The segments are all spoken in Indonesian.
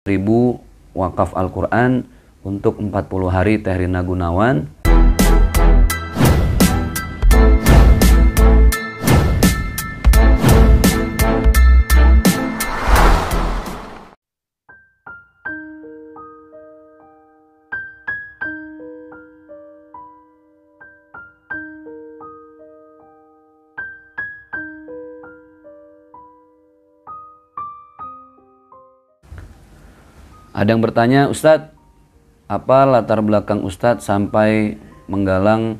1000 wakaf Al-Quran untuk 40 hari Teh Rina Gunawan. Ada yang bertanya, Ustadz, apa latar belakang Ustadz sampai menggalang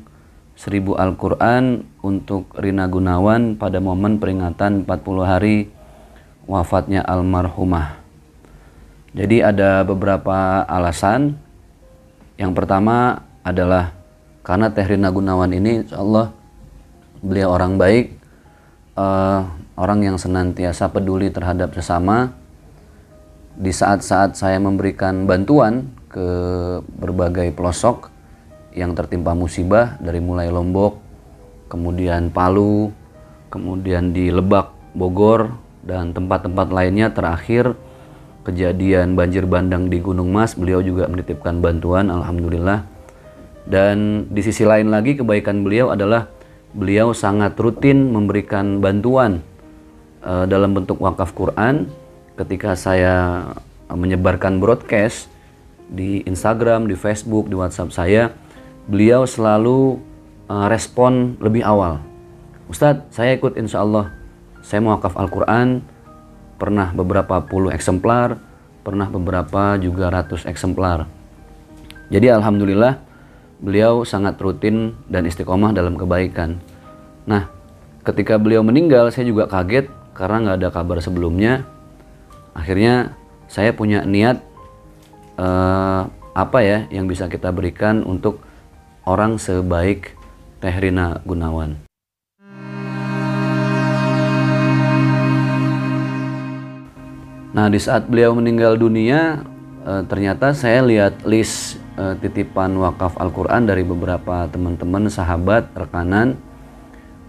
1000 Al-Quran untuk Rina Gunawan pada momen peringatan 40 hari wafatnya almarhumah? Jadi ada beberapa alasan. Yang pertama adalah karena Teh Rina Gunawan ini, insya Allah beliau orang baik, orang yang senantiasa peduli terhadap sesama. Di saat-saat saya memberikan bantuan ke berbagai pelosok yang tertimpa musibah, dari mulai Lombok, kemudian Palu, kemudian di Lebak, Bogor, dan tempat-tempat lainnya, terakhir kejadian banjir bandang di Gunung Mas, beliau juga menitipkan bantuan, alhamdulillah. Dan di sisi lain lagi, kebaikan beliau adalah beliau sangat rutin memberikan bantuan dalam bentuk wakaf Quran. Ketika saya menyebarkan broadcast di Instagram, di Facebook, di WhatsApp saya, beliau selalu respon lebih awal. Ustadz, saya ikut, insya Allah saya mau wakaf Al-Quran, pernah beberapa puluh eksemplar, pernah beberapa juga ratus eksemplar. Jadi alhamdulillah beliau sangat rutin dan istiqomah dalam kebaikan. Nah, ketika beliau meninggal, saya juga kaget karena nggak ada kabar sebelumnya. Akhirnya saya punya niat apa ya yang bisa kita berikan untuk orang sebaik Teh Rina Gunawan. Nah, di saat beliau meninggal dunia, ternyata saya lihat list titipan wakaf Al-Quran dari beberapa teman-teman, sahabat, rekanan.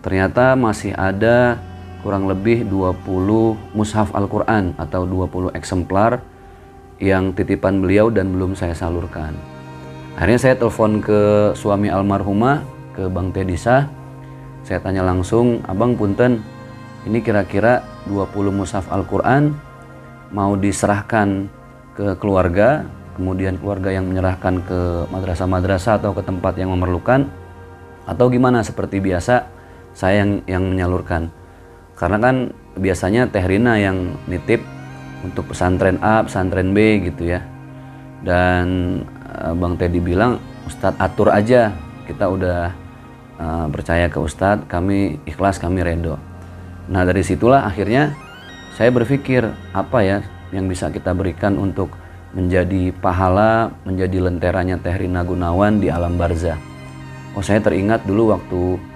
Ternyata masih ada kurang lebih 20 mushaf Al-Quran atau 20 eksemplar yang titipan beliau dan belum saya salurkan. Akhirnya saya telepon ke suami almarhumah, ke Bang Tedisa. Saya tanya langsung, Abang punten, ini kira-kira 20 mushaf Al-Quran mau diserahkan ke keluarga, kemudian keluarga yang menyerahkan ke madrasah-madrasah atau ke tempat yang memerlukan, atau gimana seperti biasa saya yang menyalurkan. Karena kan biasanya Teh Rina yang nitip untuk pesantren A, pesantren B gitu ya. Dan Bang Teddy bilang, Ustadz atur aja, kita udah percaya ke Ustadz, kami ikhlas, kami redo. Nah, dari situlah akhirnya saya berpikir apa ya yang bisa kita berikan untuk menjadi pahala, menjadi lenteranya Teh Rina Gunawan di alam barzah. Oh, saya teringat dulu waktu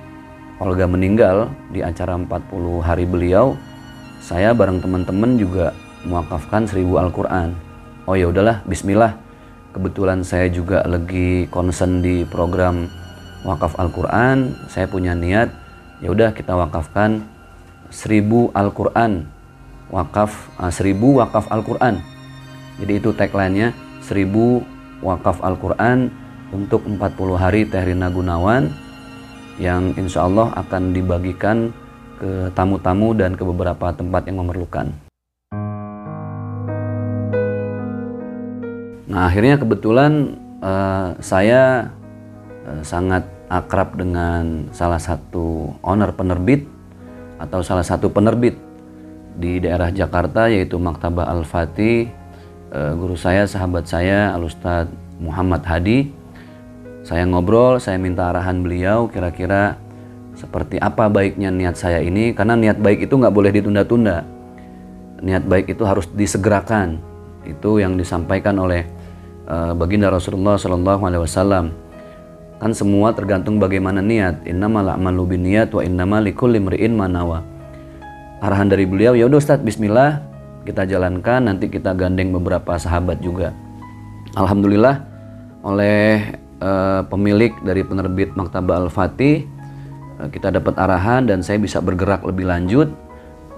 Olga meninggal di acara 40 hari beliau, saya bareng teman-teman juga mewakafkan 1000 Al-Quran. Oh ya udahlah, bismillah. Kebetulan saya juga lagi concern di program wakaf Al-Quran, saya punya niat, ya udah kita wakafkan 1000 Al-Quran, 1000 wakaf Al-Quran. Jadi itu tagline-nya, 1000 wakaf Al-Quran untuk 40 hari Teh Rina Gunawan, yang insya Allah akan dibagikan ke tamu-tamu dan ke beberapa tempat yang memerlukan. Nah, akhirnya kebetulan saya sangat akrab dengan salah satu owner penerbit atau salah satu penerbit di daerah Jakarta, yaitu Maktabah Al-Fatih. Guru saya, sahabat saya, Al-Ustadz Muhammad Hadi. Saya ngobrol, saya minta arahan beliau kira-kira seperti apa baiknya niat saya ini, karena niat baik itu nggak boleh ditunda-tunda. Niat baik itu harus disegerakan. Itu yang disampaikan oleh baginda Rasulullah SAW. Kan semua tergantung bagaimana niat. Innamal a'malu binniyat wa innamal likulli imri'in ma nawa. Arahan dari beliau, ya udah Ustadz, bismillah, kita jalankan, nanti kita gandeng beberapa sahabat juga. Alhamdulillah, oleh pemilik dari penerbit Maktabah Al-Fatih, kita dapat arahan dan saya bisa bergerak lebih lanjut,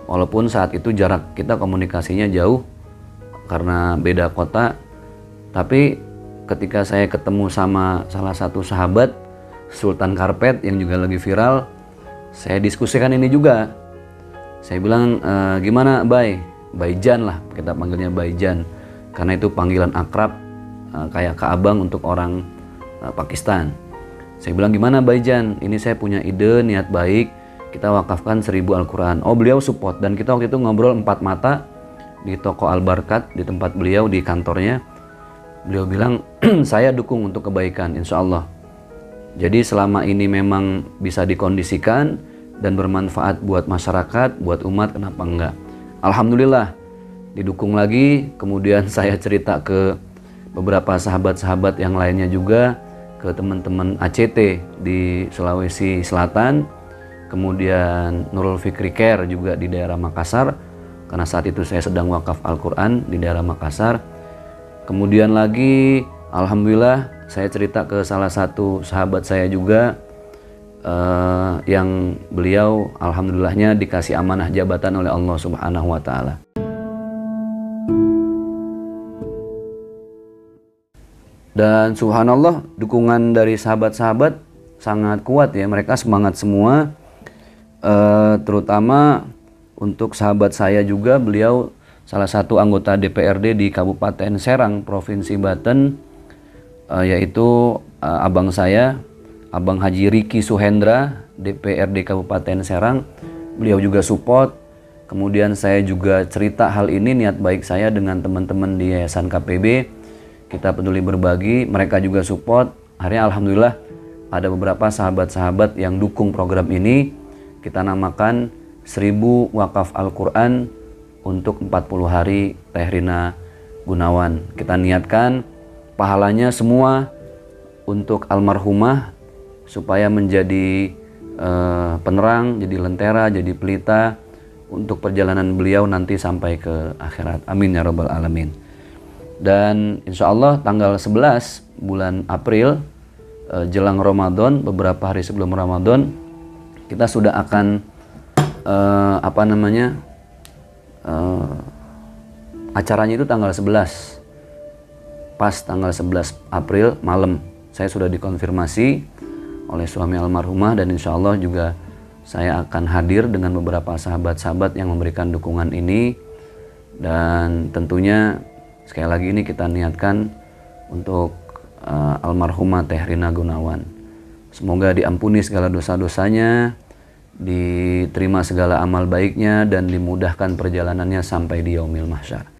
walaupun saat itu jarak kita komunikasinya jauh karena beda kota. Tapi ketika saya ketemu sama salah satu sahabat, Sultan Karpet yang juga lagi viral, saya diskusikan ini juga. Saya bilang, gimana Baijan lah, kita panggilnya Baijan, karena itu panggilan akrab kayak ke abang untuk orang Pakistan. Saya bilang, gimana Baijan, ini saya punya ide, niat baik, kita wakafkan 1000 Al-Quran. Oh, beliau support, dan kita waktu itu ngobrol 4 mata di toko Al-Barkat, di tempat beliau, di kantornya. Beliau bilang, saya dukung untuk kebaikan, insya Allah. Jadi selama ini memang bisa dikondisikan dan bermanfaat buat masyarakat, buat umat, kenapa enggak? Alhamdulillah, didukung lagi. Kemudian saya cerita ke beberapa sahabat-sahabat yang lainnya juga, ke teman-teman ACT di Sulawesi Selatan, kemudian Nurul Fikri Care juga di daerah Makassar, karena saat itu saya sedang wakaf Al-Quran di daerah Makassar. Kemudian lagi, alhamdulillah, saya cerita ke salah satu sahabat saya juga, yang beliau alhamdulillahnya dikasih amanah jabatan oleh Allah Subhanahu wa Ta'ala. Dan subhanallah, dukungan dari sahabat-sahabat sangat kuat ya, mereka semangat semua. Terutama untuk sahabat saya juga, beliau salah satu anggota DPRD di Kabupaten Serang, Provinsi Banten, yaitu abang saya, Abang Haji Riki Suhendra, DPRD Kabupaten Serang. Beliau juga support. Kemudian saya juga cerita hal ini, niat baik saya dengan teman-teman di Yayasan KPB. Kita peduli berbagi, mereka juga support. Akhirnya alhamdulillah ada beberapa sahabat-sahabat yang dukung program ini. Kita namakan 1000 wakaf Al-Quran untuk 40 hari Teh Rina Gunawan. Kita niatkan pahalanya semua untuk almarhumah, supaya menjadi penerang, jadi lentera, jadi pelita untuk perjalanan beliau nanti sampai ke akhirat. Amin ya rabbal alamin. Dan insya Allah tanggal 11 bulan April, jelang Ramadan, beberapa hari sebelum Ramadan, kita sudah akan acaranya itu tanggal 11, pas tanggal 11 April malam. Saya sudah dikonfirmasi oleh suami almarhumah, dan insya Allah juga saya akan hadir dengan beberapa sahabat-sahabat yang memberikan dukungan ini. Dan tentunya sekali lagi ini kita niatkan untuk almarhumah Teh Rina Gunawan. Semoga diampuni segala dosa-dosanya, diterima segala amal baiknya, dan dimudahkan perjalanannya sampai di yaumil mahsyar.